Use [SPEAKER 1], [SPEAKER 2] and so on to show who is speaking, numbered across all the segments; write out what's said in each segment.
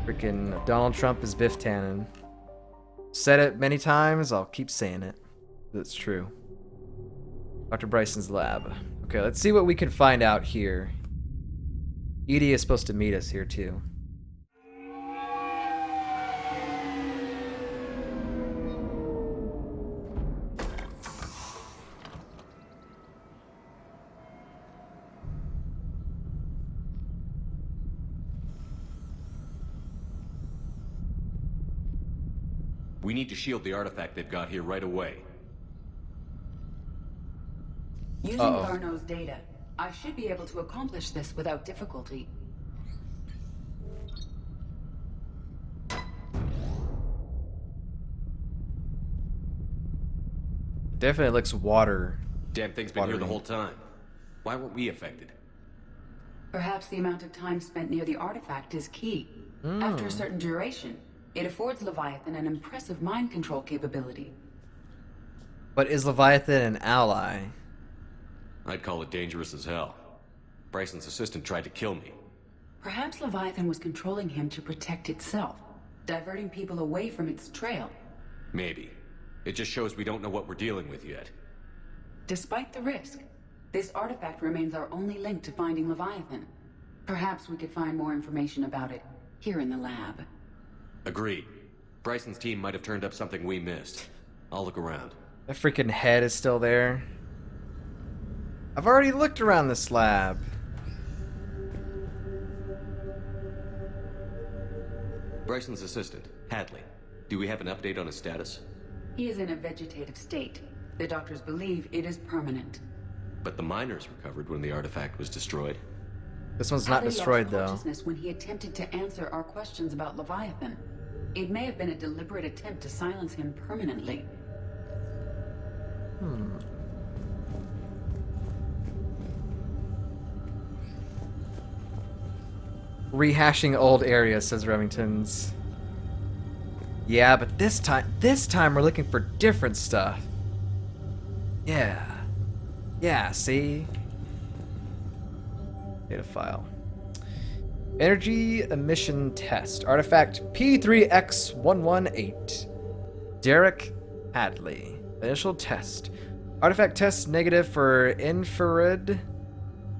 [SPEAKER 1] Freaking Donald Trump is Biff Tannen. Said it many times, I'll keep saying it. That's true. Dr. Bryson's lab. Okay, let's see what we can find out here. Edie is supposed to meet us here too.
[SPEAKER 2] We need to shield the artifact they've got here right away.
[SPEAKER 3] Using Garneau's data, I should be able to accomplish this without difficulty.
[SPEAKER 1] Definitely looks water.
[SPEAKER 2] Damn thing's been here the whole time. Why weren't we affected?
[SPEAKER 3] Perhaps the amount of time spent near the artifact is key. After a certain duration, it affords Leviathan an impressive mind control capability.
[SPEAKER 1] But is Leviathan an ally?
[SPEAKER 2] I'd call it dangerous as hell. Bryson's assistant tried to kill me.
[SPEAKER 3] Perhaps Leviathan was controlling him to protect itself, diverting people away from its trail.
[SPEAKER 2] Maybe. It just shows we don't know what we're dealing with yet.
[SPEAKER 3] Despite the risk, this artifact remains our only link to finding Leviathan. Perhaps we could find more information about it here in the lab.
[SPEAKER 2] Agreed. Bryson's team might have turned up something we missed. I'll look around.
[SPEAKER 1] That freaking head is still there. I've already looked around this lab.
[SPEAKER 2] Bryson's assistant, Hadley. Do we have an update on his status?
[SPEAKER 3] He is in a vegetative state. The doctors believe it is permanent.
[SPEAKER 2] But the miners recovered when the artifact was destroyed.
[SPEAKER 1] This one's not
[SPEAKER 3] Hadley
[SPEAKER 1] destroyed
[SPEAKER 3] lost
[SPEAKER 1] though.
[SPEAKER 3] consciousness when he attempted to answer our questions about Leviathan. It may have been a deliberate attempt to silence him permanently.
[SPEAKER 1] Rehashing old areas, says Remington's. Yeah, but this time we're looking for different stuff. Yeah. Yeah, see? Data file. Energy emission test. Artifact P3X118. Derek Hadley. Initial test. Artifact test negative for infrared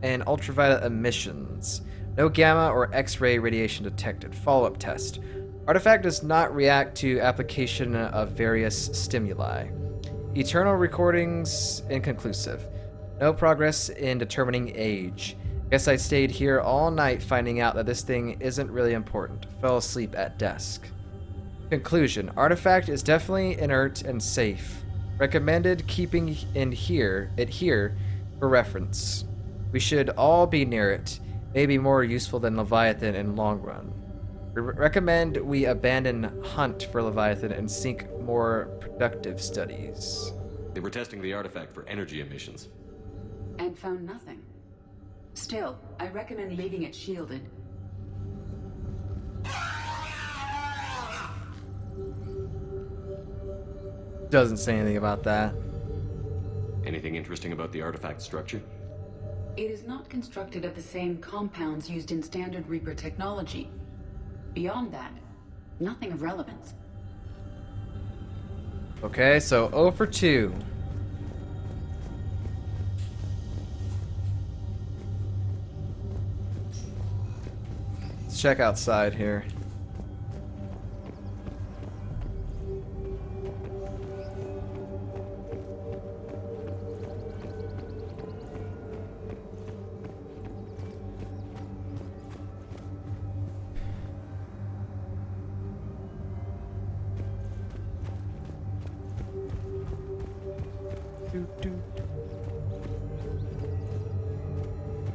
[SPEAKER 1] and ultraviolet emissions. No gamma or X-ray radiation detected. Follow-up test. Artifact does not react to application of various stimuli. Eternal recordings inconclusive. No progress in determining age. Guess I stayed here all night finding out that this thing isn't really important. Fell asleep at desk. Conclusion. Artifact is definitely inert and safe. Recommended keeping it here for reference. We should all be near it. May be more useful than Leviathan in long run. We recommend we abandon hunt for Leviathan and seek more productive studies.
[SPEAKER 2] They were testing the artifact for energy emissions.
[SPEAKER 3] And found nothing. Still, I recommend leaving it shielded.
[SPEAKER 1] Doesn't say anything about that.
[SPEAKER 2] Anything interesting about the artifact structure?
[SPEAKER 3] It is not constructed of the same compounds used in standard Reaper technology. Beyond that, nothing of relevance.
[SPEAKER 1] Okay, so 0 for 2. Let's check outside here.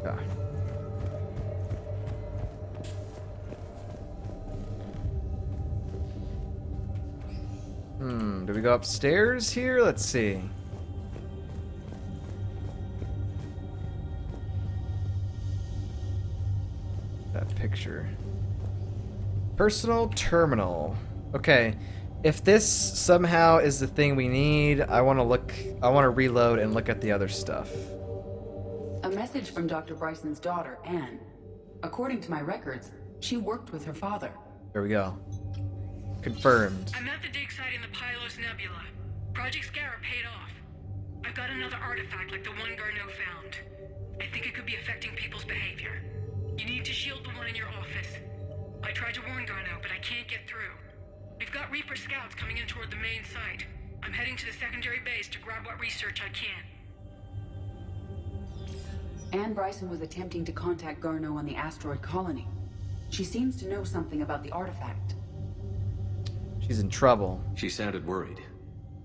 [SPEAKER 1] Ah. Do we go upstairs here? Let's see. That picture. Personal terminal. Okay. If this somehow is the thing we need, I want to reload and look at the other stuff.
[SPEAKER 3] A message from Dr. Bryson's daughter, Anne. According to my records, she worked with her father.
[SPEAKER 1] There we go. Confirmed.
[SPEAKER 4] I'm at the dig site in the Pylos Nebula. Project Scarab paid off. I've got another artifact like the one Garneau found. I think it could be affecting people's behavior. You need to shield the one in your office. I tried to warn Garneau, but I can't get through. We've got Reaper scouts coming in toward the main site. I'm heading to the secondary base to grab what research I can.
[SPEAKER 3] Anne Bryson was attempting to contact Garneau on the asteroid colony. She seems to know something about the artifact.
[SPEAKER 1] She's in trouble.
[SPEAKER 2] She sounded worried.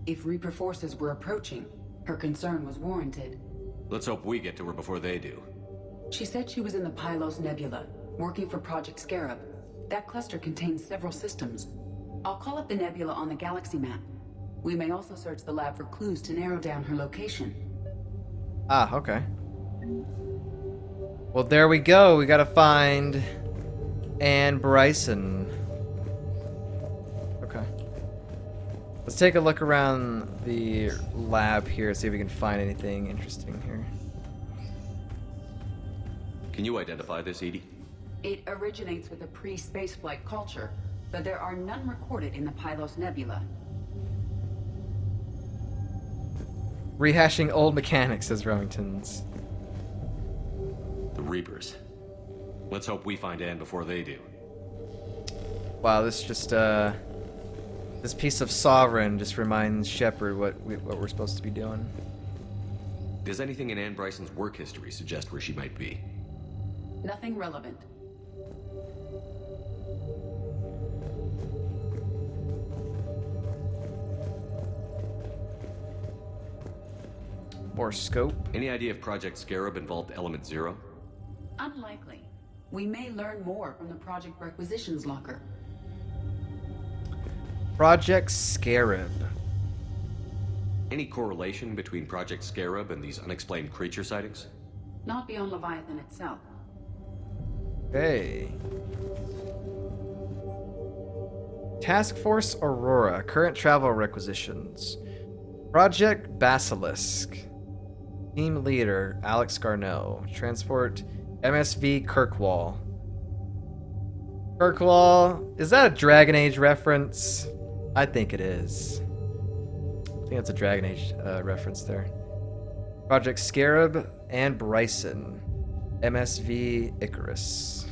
[SPEAKER 3] If Reaper forces were approaching, her concern was warranted.
[SPEAKER 2] Let's hope we get to her before they do.
[SPEAKER 3] She said she was in the Pylos Nebula, working for Project Scarab. That cluster contains several systems. I'll call up the nebula on the galaxy map. We may also search the lab for clues to narrow down her location.
[SPEAKER 1] Ah, okay. Well, there we go. We gotta find Anne Bryson. Okay. Let's take a look around the lab here, see if we can find anything interesting here.
[SPEAKER 2] Can you identify this, Edie?
[SPEAKER 3] It originates with a pre-spaceflight culture, but there are none recorded in the Pylos Nebula.
[SPEAKER 1] Rehashing old mechanics, says Remington's.
[SPEAKER 2] The Reapers. Let's hope we find Anne before they do.
[SPEAKER 1] Wow, this just this piece of Sovereign just reminds Shepard what we're supposed to be doing.
[SPEAKER 2] Does anything in Anne Bryson's work history suggest where she might be?
[SPEAKER 3] Nothing relevant.
[SPEAKER 1] More scope.
[SPEAKER 2] Any idea if Project Scarab involved Element Zero?
[SPEAKER 3] Unlikely. We may learn more from the project requisitions locker.
[SPEAKER 1] Project Scarab.
[SPEAKER 2] Any correlation between Project Scarab and these unexplained creature sightings?
[SPEAKER 3] Not beyond Leviathan itself.
[SPEAKER 1] Okay. Task Force Aurora. Current travel requisitions. Project Basilisk. Team leader Alex Garneau. Transport MSV Kirkwall. Kirkwall. Is that a Dragon Age reference? I think it is. I think that's a Dragon Age reference there. Project Scarab and Bryson. MSV Icarus.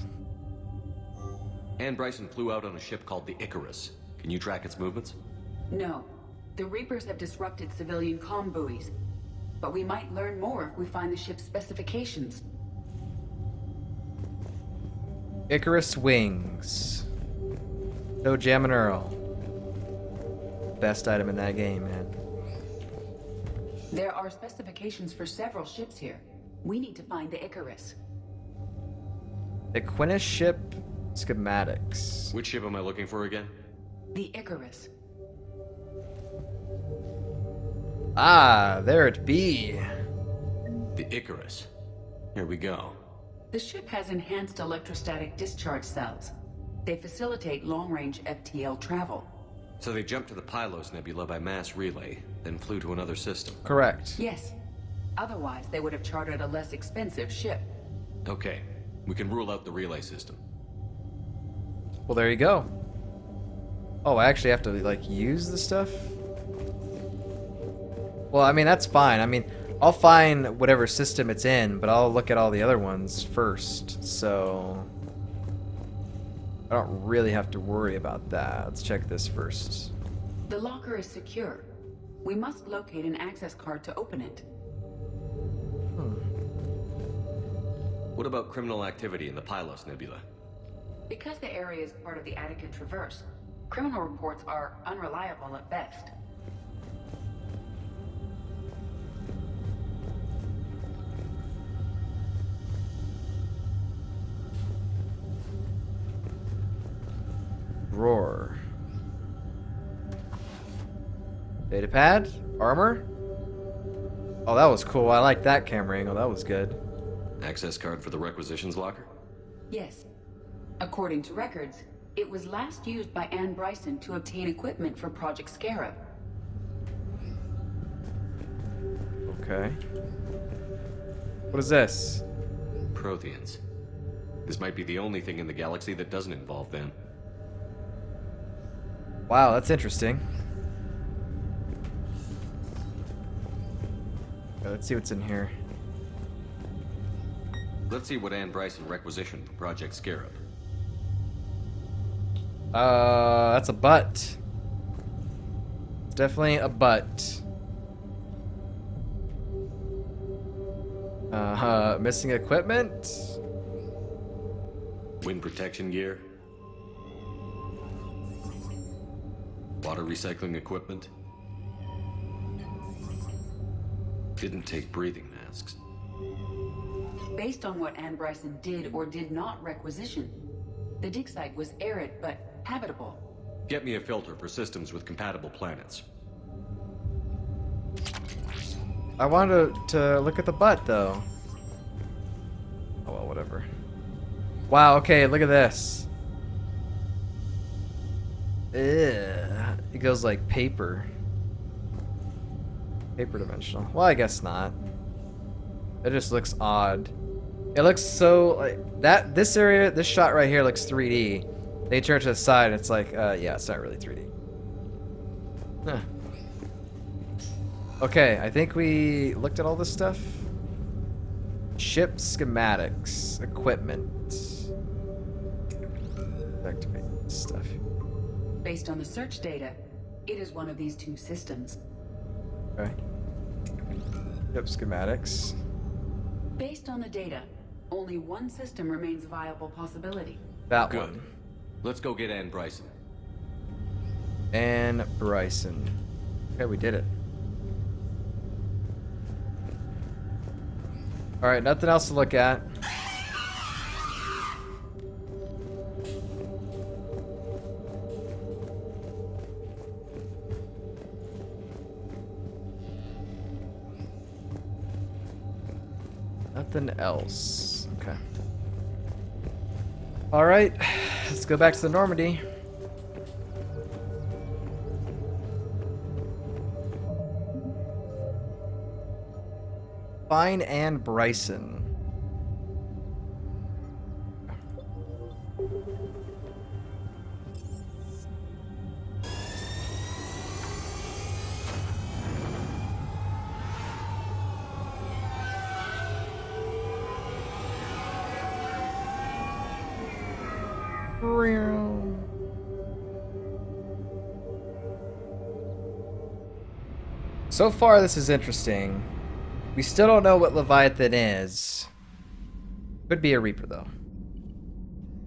[SPEAKER 2] Anne Bryson flew out on a ship called the Icarus. Can you track its movements?
[SPEAKER 3] No. The Reapers have disrupted civilian comm buoys. But we might learn more if we find the ship's specifications.
[SPEAKER 1] Icarus wings. No Jam and Earl. Best item in that game, man.
[SPEAKER 3] There are specifications for several ships here. We need to find the Icarus.
[SPEAKER 1] Aquinas ship schematics.
[SPEAKER 2] Which ship am I looking for again?
[SPEAKER 3] The Icarus.
[SPEAKER 1] Ah, there it be.
[SPEAKER 2] The Icarus. Here we go.
[SPEAKER 3] The ship has enhanced electrostatic discharge cells. They facilitate long-range FTL travel.
[SPEAKER 2] So they jumped to the Pylos Nebula by mass relay, then flew to another system.
[SPEAKER 1] Correct.
[SPEAKER 3] Yes. Otherwise, they would have chartered a less expensive ship.
[SPEAKER 2] Okay, we can rule out the relay system.
[SPEAKER 1] Well, there you go. Oh, I actually have to, like, use the stuff? Well, I mean, that's fine. I mean, I'll find whatever system it's in, but I'll look at all the other ones first, so I don't really have to worry about that. Let's check this first.
[SPEAKER 3] The locker is secure. We must locate an access card to open it.
[SPEAKER 2] What about criminal activity in the Pylos Nebula?
[SPEAKER 3] Because the area is part of the Attica Traverse, criminal reports are unreliable at best.
[SPEAKER 1] Roar. Datapad? Armor? Oh, that was cool. I like that camera angle. That was good.
[SPEAKER 2] Access card for the requisitions locker?
[SPEAKER 3] Yes. According to records, it was last used by Anne Bryson to obtain equipment for Project Scarab.
[SPEAKER 1] Okay. What is this?
[SPEAKER 2] Protheans. This might be the only thing in the galaxy that doesn't involve them.
[SPEAKER 1] Wow, that's interesting. Okay, let's see what's in here.
[SPEAKER 2] Let's see what Ann Bryson requisitioned for Project Scarab.
[SPEAKER 1] That's a butt. It's definitely a butt. Missing equipment?
[SPEAKER 2] Wind protection gear. Water recycling equipment. Didn't take breathing masks.
[SPEAKER 3] Based on what Ann Bryson did or did not requisition, the dig site was arid but habitable.
[SPEAKER 2] Get me a filter for systems with compatible planets.
[SPEAKER 1] I wanted to look at the butt, though. Oh, well, whatever. Wow, okay, look at this. Ew. It goes like paper. Paper dimensional. Well, I guess not. It just looks odd. It looks so like that. This area, this shot right here looks 3D. They turn to the side, and it's like, yeah, it's not really 3D. Huh. Okay, I think we looked at all this stuff. Ship schematics, equipment. Activate this stuff.
[SPEAKER 3] Based on the search data, it is one of these two systems.
[SPEAKER 1] Okay. Ship schematics.
[SPEAKER 3] Based on the data, only one system remains a viable possibility.
[SPEAKER 1] That
[SPEAKER 2] Good.
[SPEAKER 1] one.
[SPEAKER 2] Let's go get Ann Bryson.
[SPEAKER 1] And Bryson. Okay, we did it. Alright, nothing else to look at. Nothing else. Okay. Alright, let's go back to the Normandy. Find Ann Bryson. So far, this is interesting. We still don't know what Leviathan is. Could be a Reaper, though.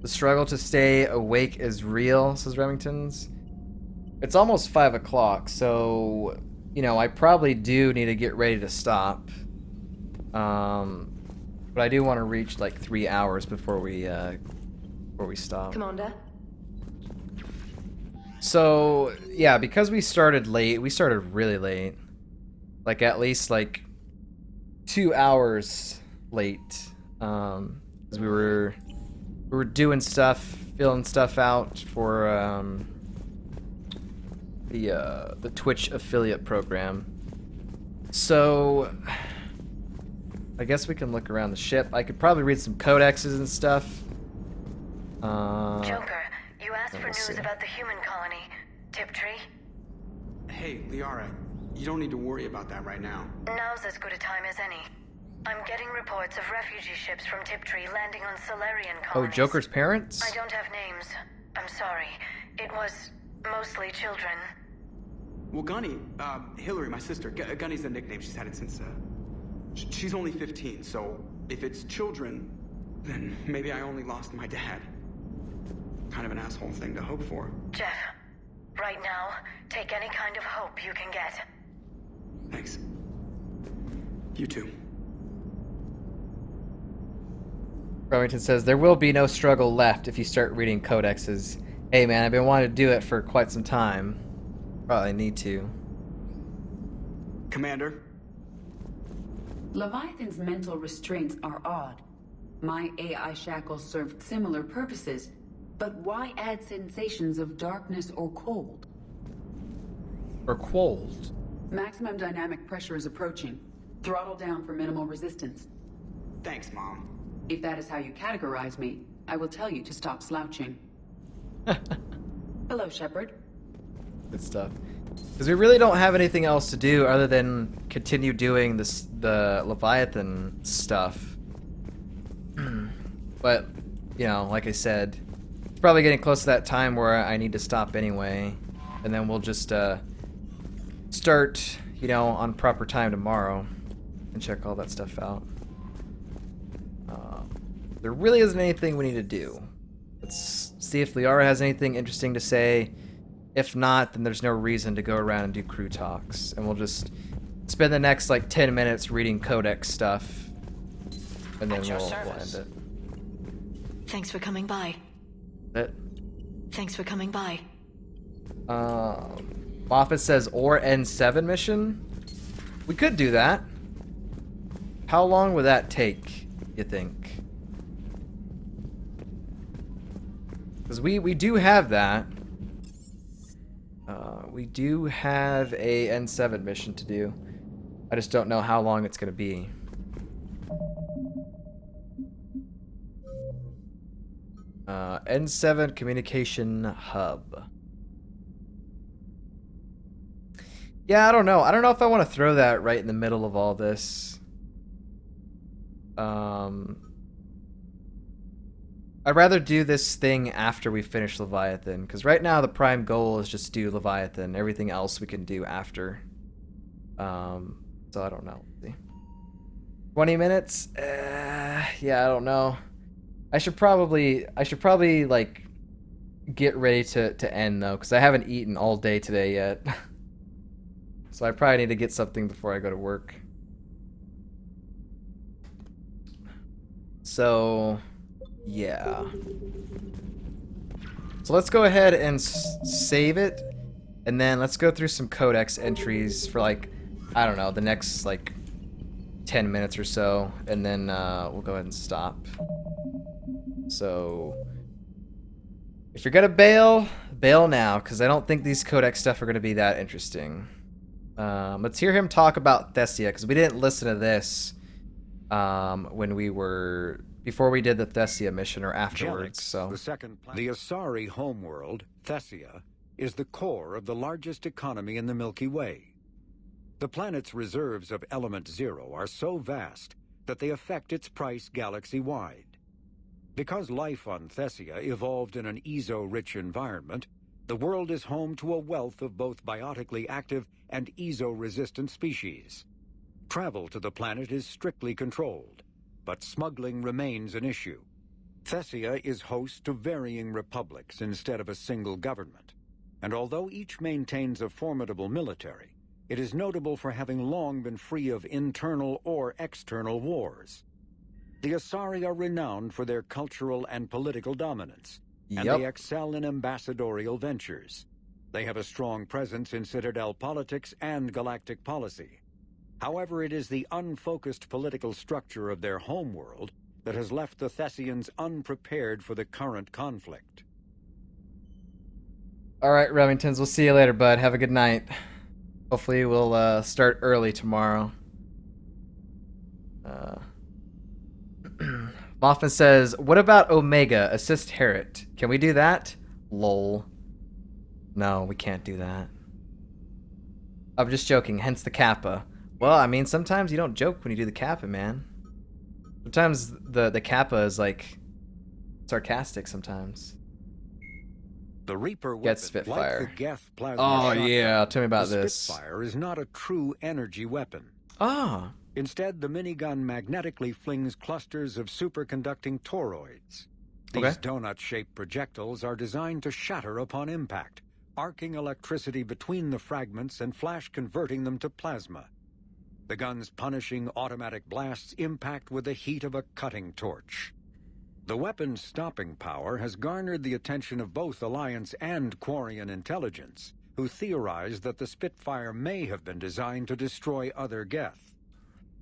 [SPEAKER 1] The struggle to stay awake is real, says Remington's. It's almost 5 o'clock, so, you know, I probably do need to get ready to stop. But I do want to reach, like, 3 hours before we stop.
[SPEAKER 5] Commander?
[SPEAKER 1] So, yeah, because we started late, we started really late. Like, at least, like, 2 hours late. Because we were doing stuff, filling stuff out for, the Twitch affiliate program. So, I guess we can look around the ship. I could probably read some codexes and stuff.
[SPEAKER 5] Joker, you asked for
[SPEAKER 1] let's
[SPEAKER 5] news
[SPEAKER 1] see.
[SPEAKER 5] about the human colony. Tiptree?
[SPEAKER 6] Hey, Liara, you don't need to worry about that right now.
[SPEAKER 5] Now's as good a time as any. I'm getting reports of refugee ships from Tiptree landing on Solarian
[SPEAKER 1] Oh,
[SPEAKER 5] colonies.
[SPEAKER 1] Joker's parents?
[SPEAKER 5] I don't have names. I'm sorry. It was mostly children.
[SPEAKER 6] Well, Gunny, Hillary, my sister, Gunny's the nickname. She's had it since, she's only 15, so if it's children, then maybe I only lost my dad. Kind of an asshole thing to hope for.
[SPEAKER 5] Jeff, right now, take any kind of hope you can get.
[SPEAKER 6] Thanks. You too.
[SPEAKER 1] Remington says, there will be no struggle left if you start reading codexes. Hey man, I've been wanting to do it for quite some time. Probably need to.
[SPEAKER 6] Commander?
[SPEAKER 3] Leviathan's mental restraints are odd. My AI shackles served similar purposes, but why add sensations of darkness or cold?
[SPEAKER 1] Or cold.
[SPEAKER 3] Maximum dynamic pressure is approaching. Throttle down for minimal resistance.
[SPEAKER 6] Thanks, Mom.
[SPEAKER 3] If that is how you categorize me, I will tell you to stop slouching. Hello, Shepard.
[SPEAKER 1] Good stuff. Because we really don't have anything else to do other than continue doing the Leviathan stuff. But, you know, like I said, it's probably getting close to that time where I need to stop anyway. And then we'll just start, you know, on proper time tomorrow and check all that stuff out. There really isn't anything we need to do. Let's see if Liara has anything interesting to say. If not, then there's no reason to go around and do crew talks. And we'll just spend the next, like, 10 minutes reading Codex stuff. And then we'll end it.
[SPEAKER 5] Thanks for coming by.
[SPEAKER 1] It.
[SPEAKER 5] Thanks for coming by.
[SPEAKER 1] Moffat says, or N7 mission? We could do that. How long would that take, you think? Because we do have that. We do have a N7 mission to do. I just don't know how long it's going to be. N7 Communication Hub. Yeah, I don't know. I don't know if I want to throw that right in the middle of all this. I'd rather do this thing after we finish Leviathan, because right now the prime goal is just do Leviathan. Everything else we can do after. So I don't know. Let's see. 20 minutes? Yeah, I don't know. I should probably like get ready to end though, because I haven't eaten all day today yet. So I probably need to get something before I go to work. So yeah. So let's go ahead and save it, and then let's go through some Codex entries for, like, I don't know, the next like 10 minutes or so, and then we'll go ahead and stop. So if you're gonna bail now, because I don't think these Codex stuff are gonna be that interesting. Let's hear him talk about Thessia, because we didn't listen to this before we did the Thessia mission or afterwards. So
[SPEAKER 7] the second planet. The Asari homeworld, Thessia, is the core of the largest economy in the Milky Way. The planet's reserves of element zero are so vast that they affect its price galaxy-wide. Because life on Thessia evolved in an EZO-rich environment, the world is home to a wealth of both biotically active and EZO-resistant species. Travel to the planet is strictly controlled, but smuggling remains an issue. Thessia is host to varying republics instead of a single government, and although each maintains a formidable military, it is notable for having long been free of internal or external wars. The Asari are renowned for their cultural and political dominance, and they excel in ambassadorial ventures. They have a strong presence in Citadel politics and galactic policy. However, it is the unfocused political structure of their homeworld that has left the Thessians unprepared for the current conflict.
[SPEAKER 1] all right, Remingtons, we'll see you later, bud. Have a good night. Hopefully we'll start early tomorrow. Moffman says, what about Omega? Assist Harriet. Can we do that? Lol. No, we can't do that. I'm just joking, hence the Kappa. Well, I mean, sometimes you don't joke when you do the Kappa, man. Sometimes the Kappa is, like, sarcastic sometimes.
[SPEAKER 7] The Reaper weapon,
[SPEAKER 1] Get Spitfire.
[SPEAKER 7] like the Geth plasma
[SPEAKER 1] Oh,
[SPEAKER 7] shotgun,
[SPEAKER 1] yeah, tell me about
[SPEAKER 7] the
[SPEAKER 1] this.
[SPEAKER 7] Spitfire is not a true energy weapon.
[SPEAKER 1] Ah.
[SPEAKER 7] Instead, the minigun magnetically flings clusters of superconducting toroids. These
[SPEAKER 1] Okay.
[SPEAKER 7] donut-shaped projectiles are designed to shatter upon impact, arcing electricity between the fragments and flash-converting them to plasma. The gun's punishing automatic blasts impact with the heat of a cutting torch. The weapon's stopping power has garnered the attention of both Alliance and Quarian intelligence, who theorized that the Spitfire may have been designed to destroy other Geth.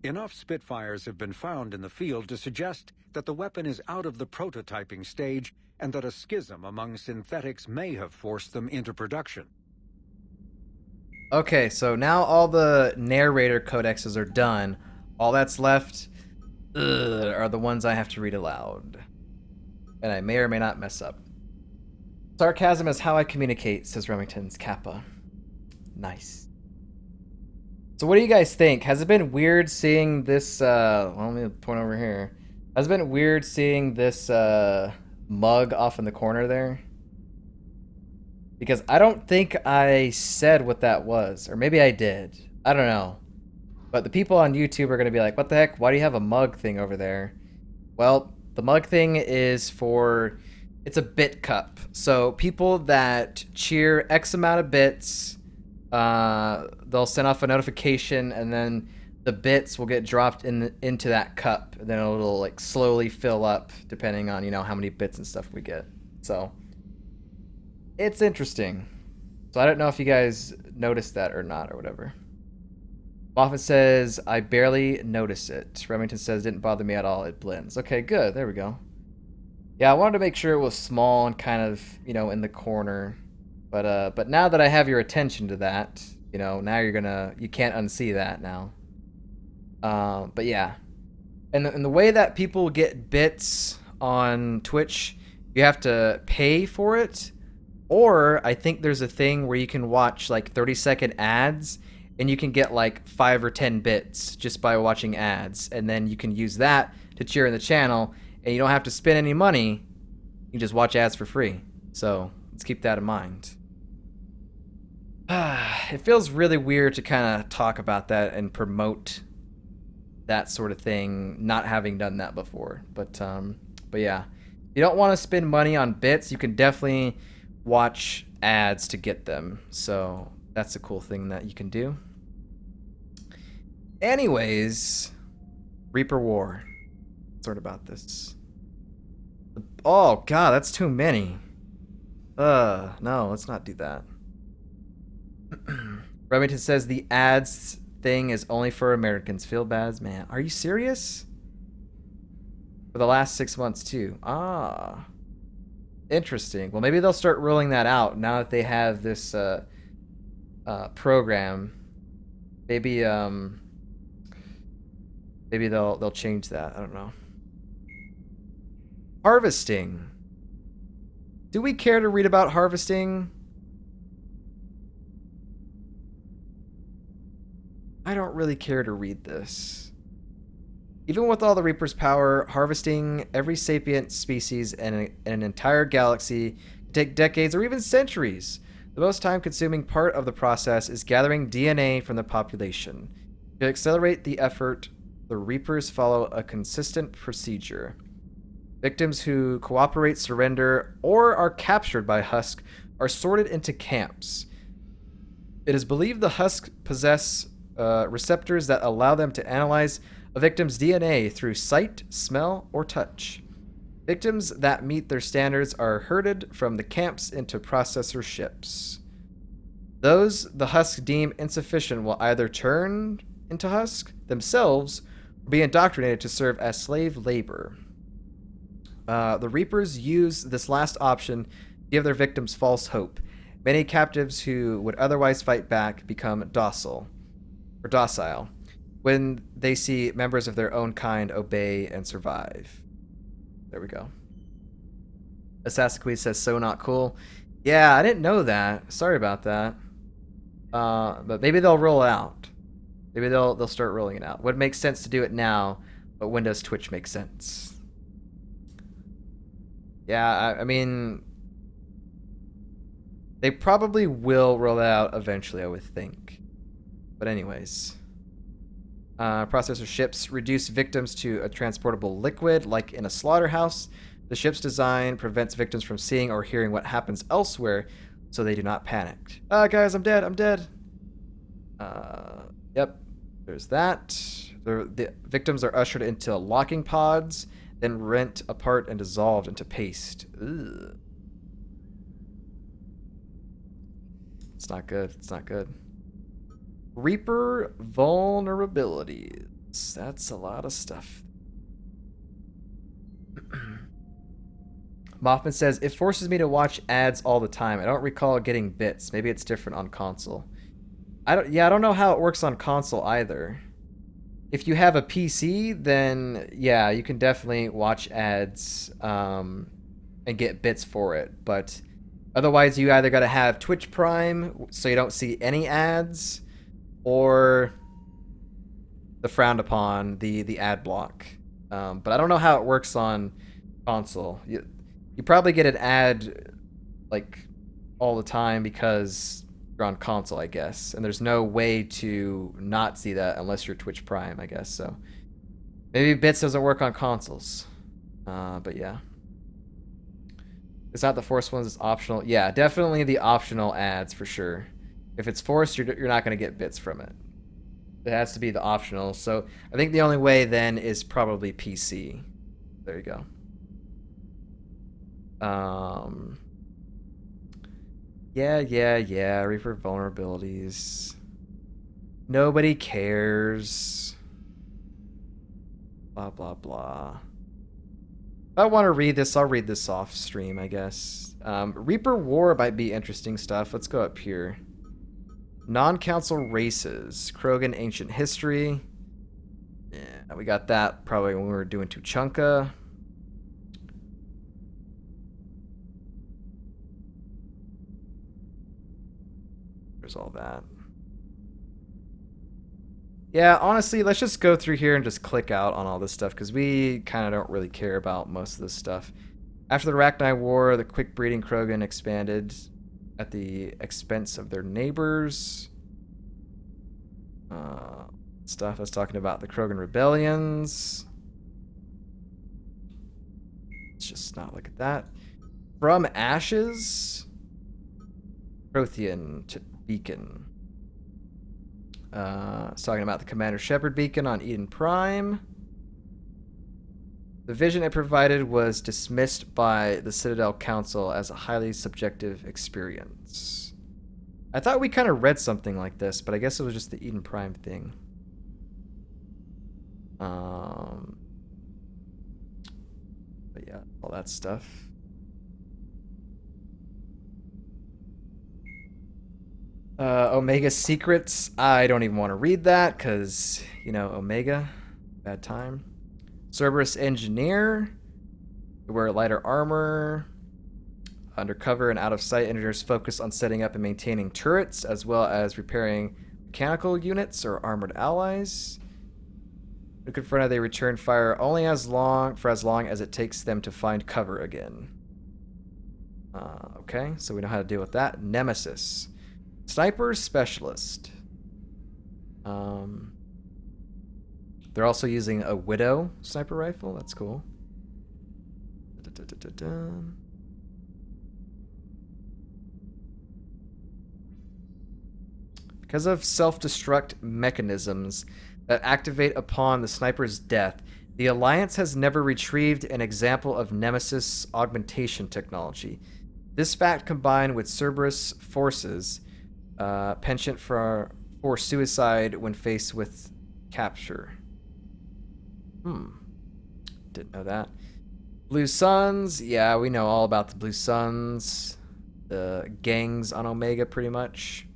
[SPEAKER 7] Enough Spitfires have been found in the field to suggest that the weapon is out of the prototyping stage and that a schism among synthetics may have forced them into production.
[SPEAKER 1] Okay, so now all the narrator codexes are done. All that's left are the ones I have to read aloud. And I may or may not mess up. Sarcasm is how I communicate, says Remington's Kappa. Nice. So what do you guys think? Has it been weird seeing this, well, let me point over here. Has it been weird seeing this, mug off in the corner there? Because I don't think I said what that was. Or maybe I did. I don't know. But the people on YouTube are going to be like, what the heck? Why do you have a mug thing over there? Well, the mug thing is for... It's a bit cup. So people that cheer X amount of bits, they'll send off a notification, and then the bits will get dropped into that cup. And then it'll like slowly fill up depending on, you know, how many bits and stuff we get. So it's interesting. So I don't know if you guys noticed that or not or whatever. Moffat says, I barely notice it. Remington says, didn't bother me at all. It blends. Okay, good. There we go. Yeah, I wanted to make sure it was small and kind of, you know, in the corner. But now that I have your attention to that, you know, now you can't unsee that now. But yeah. And the way that people get bits on Twitch, you have to pay for it. Or I think there's a thing where you can watch like 30-second ads and you can get like 5 or 10 bits just by watching ads. And then you can use that to cheer in the channel. And you don't have to spend any money. You can just watch ads for free. So let's keep that in mind. It feels really weird to kind of talk about that and promote that sort of thing, not having done that before. But yeah, if you don't want to spend money on bits, you can definitely watch ads to get them. So that's a cool thing that you can do. Anyways, Reaper War. Sort about this. Oh god, that's too many. No, let's not do that. Remington says the ads thing is only for Americans. Feel bad, man. Are you serious? For the last 6 months too. Ah. Interesting. Well, maybe they'll start rolling that out now that they have this program. Maybe maybe they'll change that. I don't know. Harvesting. Do we care to read about harvesting? I don't really care to read this. Even with all the Reaper's power, harvesting every sapient species in an entire galaxy can take decades or even centuries. The most time-consuming part of the process is gathering DNA from the population. To accelerate the effort, the Reapers follow a consistent procedure. Victims who cooperate, surrender, or are captured by Husk are sorted into camps. It is believed the Husk possess receptors that allow them to analyze a victim's DNA through sight, smell, or touch. Victims that meet their standards are herded from the camps into processor ships. Those the Husk deem insufficient will either turn into Husk themselves or be indoctrinated to serve as slave labor. The Reapers use this last option to give their victims false hope. Many captives who would otherwise fight back become docile when they see members of their own kind obey and survive. There we go. Assassin's says, so not cool. Yeah, I didn't know that. Sorry about that. But maybe they'll roll it out. Maybe they'll start rolling it out. Would make sense to do it now, but when does Twitch make sense? Yeah, I mean, they probably will roll it out eventually, I would think. But anyways. Processor ships reduce victims to a transportable liquid, like in a slaughterhouse. The ship's design prevents victims from seeing or hearing what happens elsewhere, so they do not panic. Guys, I'm dead, I'm dead. Yep, there's that. The victims are ushered into locking pods, then rent apart and dissolved into paste. Ugh. It's not good, it's not good. Reaper vulnerabilities. That's a lot of stuff. Mothman says, it forces me to watch ads all the time. I don't recall getting bits. Maybe it's different on console. I don't know how it works on console either. If you have a PC, then yeah, you can definitely watch ads and get bits for it. But Otherwise, you either got to have Twitch Prime so you don't see any ads, or the frowned upon, the ad block. But I don't know how it works on console. You probably get an ad like all the time because you're on console, I guess. And there's no way to not see that unless you're Twitch Prime, I guess. So maybe bits doesn't work on consoles. But yeah. It's not the forced ones, it's optional. Yeah, definitely the optional ads for sure. If it's forced, you're not going to get bits from it. It has to be the optional. So I think the only way then is probably PC. There you go. Yeah. Reaper vulnerabilities. Nobody cares. Blah, blah, blah. If I want to read this, I'll read this off stream, I guess. Reaper War might be interesting stuff. Let's go up here. Non-council races. Krogan Ancient History. Yeah, we got that probably when we were doing Tuchanka. There's all that. Yeah, honestly, let's just go through here and just click out on all this stuff because we kind of don't really care about most of this stuff. After the Rachni War, the quick breeding Krogan expanded at the expense of their neighbors. Stuff I was talking about the Krogan rebellions. Let's just not look at that. From Ashes, Prothean to Beacon. It's talking about the Commander Shepard beacon on Eden Prime. The vision it provided was dismissed by the Citadel Council as a highly subjective experience. I thought we kind of read something like this, but I guess it was just the Eden Prime thing. But yeah, all that stuff. Omega Secrets. I don't even want to read that because, you know, Omega. Bad time. Cerberus Engineer. We wear lighter armor. Undercover and out of sight engineers focus on setting up and maintaining turrets as well as repairing mechanical units or armored allies. When confronted, they return fire only as long as it takes them to find cover again. Okay, so we know how to deal with that. Nemesis. Sniper Specialist. They're also using a Widow sniper rifle. That's cool. Because of self-destruct mechanisms that activate upon the sniper's death, the Alliance has never retrieved an example of Nemesis augmentation technology. This fact, combined with Cerberus forces, penchant for suicide when faced with capture. Didn't know that. Blue Suns. Yeah, we know all about the Blue Suns. The gangs on Omega, pretty much.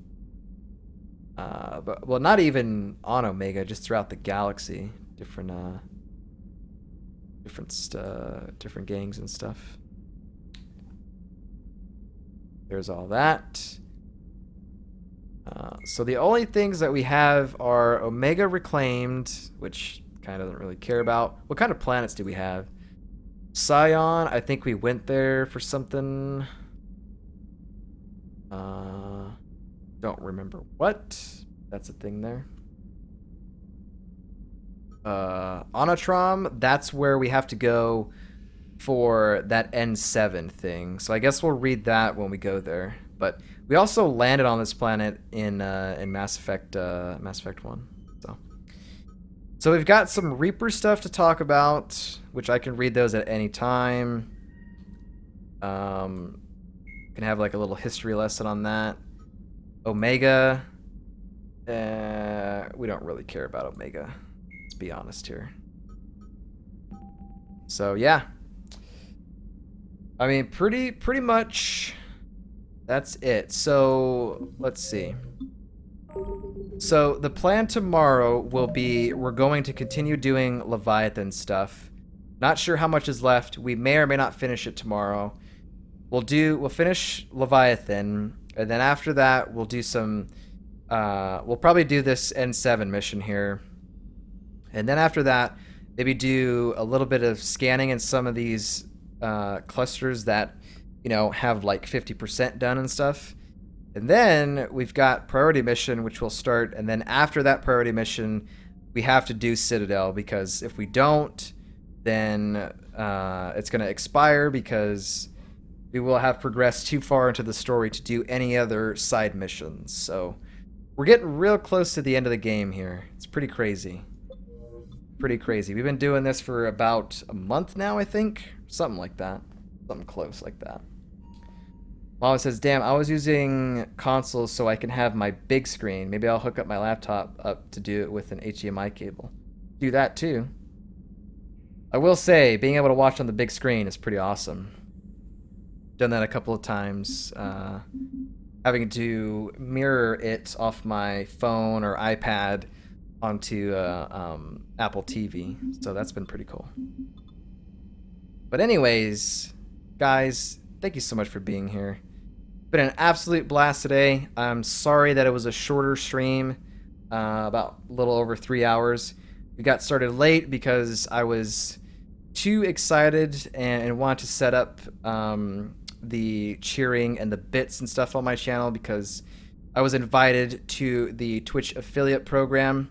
[SPEAKER 1] But well, not even on Omega, just throughout the galaxy. Different gangs and stuff. There's all that. So the only things that we have are Omega Reclaimed, which kind of doesn't really care about. What kind of planets do we have? Scion, I think we went there for something. Don't remember what. That's a thing there. Onatrom, that's where we have to go for that N7 thing. So I guess we'll read that when we go there. But we also landed on this planet in Mass Effect 1. So we've got some Reaper stuff to talk about, which I can read those at any time. Can have like a little history lesson on that. Omega. We don't really care about Omega. Let's be honest here. So yeah. I mean, pretty much that's it. So let's see. So the plan tomorrow will be we're going to continue doing Leviathan stuff. Not sure how much is left. We may or may not finish it tomorrow. we'll finish Leviathan, and then after that we'll do some we'll probably do this N7 mission here. And then after that, maybe do a little bit of scanning in some of these clusters that, you know, have like 50% done and stuff. And then we've got priority mission, which will start. And then after that priority mission, we have to do Citadel, because if we don't, then it's going to expire, because we will have progressed too far into the story to do any other side missions. So we're getting real close to the end of the game here. It's pretty crazy. Pretty crazy. We've been doing this for about a month now, I think. Something like that. Something close like that. Mama says, damn, I was using consoles so I can have my big screen. Maybe I'll hook up my laptop up to do it with an HDMI cable. Do that too. I will say, being able to watch on the big screen is pretty awesome. Done that a couple of times. Having to mirror it off my phone or iPad onto Apple TV. So that's been pretty cool. But anyways, guys, thank you so much for being here. Been an absolute blast today. I'm sorry that it was a shorter stream, about a little over 3 hours. We got started late because I was too excited and wanted to set up the cheering and the bits and stuff on my channel, because I was invited to the Twitch affiliate program,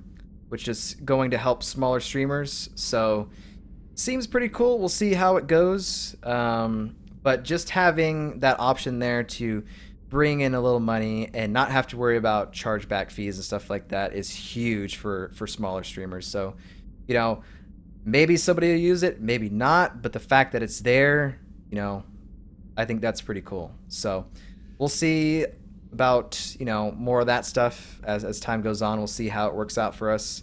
[SPEAKER 1] which is going to help smaller streamers. So seems pretty cool. We'll see how it goes. But just having that option there to bring in a little money and not have to worry about chargeback fees and stuff like that is huge for smaller streamers. So, you know, maybe somebody will use it, maybe not, but the fact that it's there, you know, I think that's pretty cool. So we'll see about, you know, more of that stuff as time goes on. We'll see how it works out for us.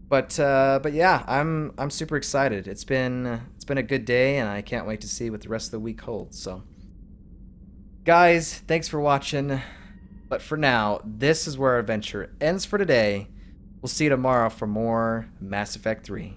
[SPEAKER 1] But yeah, I'm super excited. It's been a good day, and I can't wait to see what the rest of the week holds. So guys, thanks for watching. But for now, this is where our adventure ends for today. We'll see you tomorrow for more Mass Effect 3.